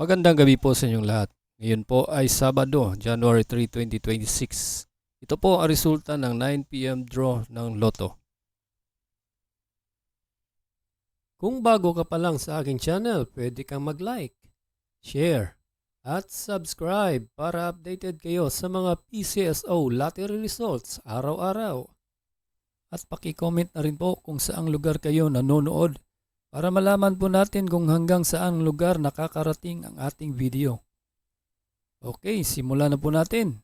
Magandang gabi po sa inyong lahat. Ngayon po ay Sabado, January 3, 2026. Ito po ang resulta ng 9 p.m. draw ng Lotto. Kung bago ka pa lang sa aking channel, pwede kang mag-like, share, at subscribe para updated kayo sa mga PCSO lottery results araw-araw. At paki-comment na rin po kung saang lugar kayo nanonood para malaman po natin kung hanggang saang lugar nakakarating ang ating video. Okay, simulan na po natin.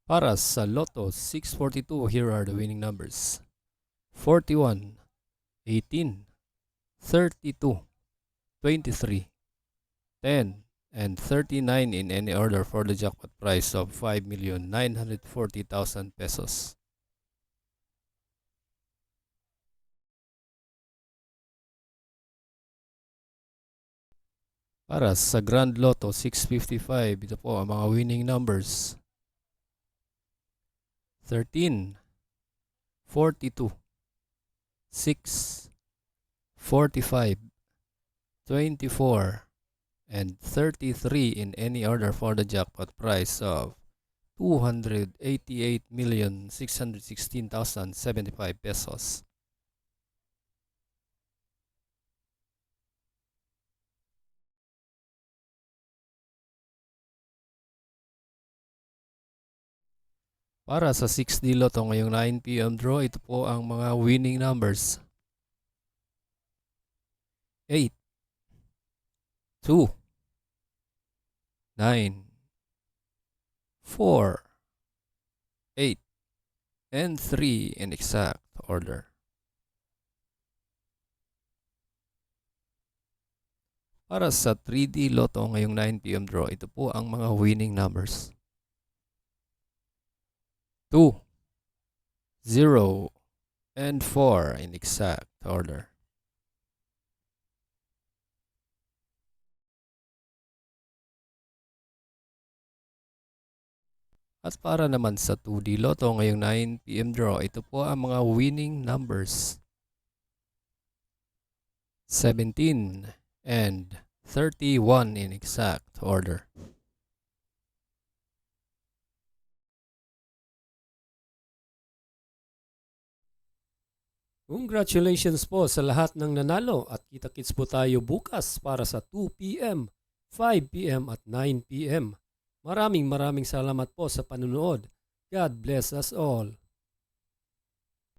Para sa Lotto 642, here are the winning numbers. 41, 18, 32, 23, 10, and 39 in any order for the jackpot prize of 5,940,000 pesos. Para sa Grand Lotto 655, ito po ang mga winning numbers. 13, 42, 6, 45, 24, and 33 in any order for the jackpot prize of 288,616,075 pesos. Para sa 6D Lotto ngayong 9 p.m. draw, ito po ang mga winning numbers. 8, 2, 9, 4, 8, and 3 in exact order. Para sa 3D Lotto ngayong 9 p.m. draw, ito po ang mga winning numbers. 2, 0, and 4 in exact order. At para naman sa 2D Lotto ngayong 9 p.m. draw, ito po ang mga winning numbers. 17 and 31 in exact order. Congratulations po sa lahat ng nanalo at kita-kits po tayo bukas para sa 2 p.m., 5 p.m. at 9 p.m. Maraming salamat po sa panunood. God bless us all.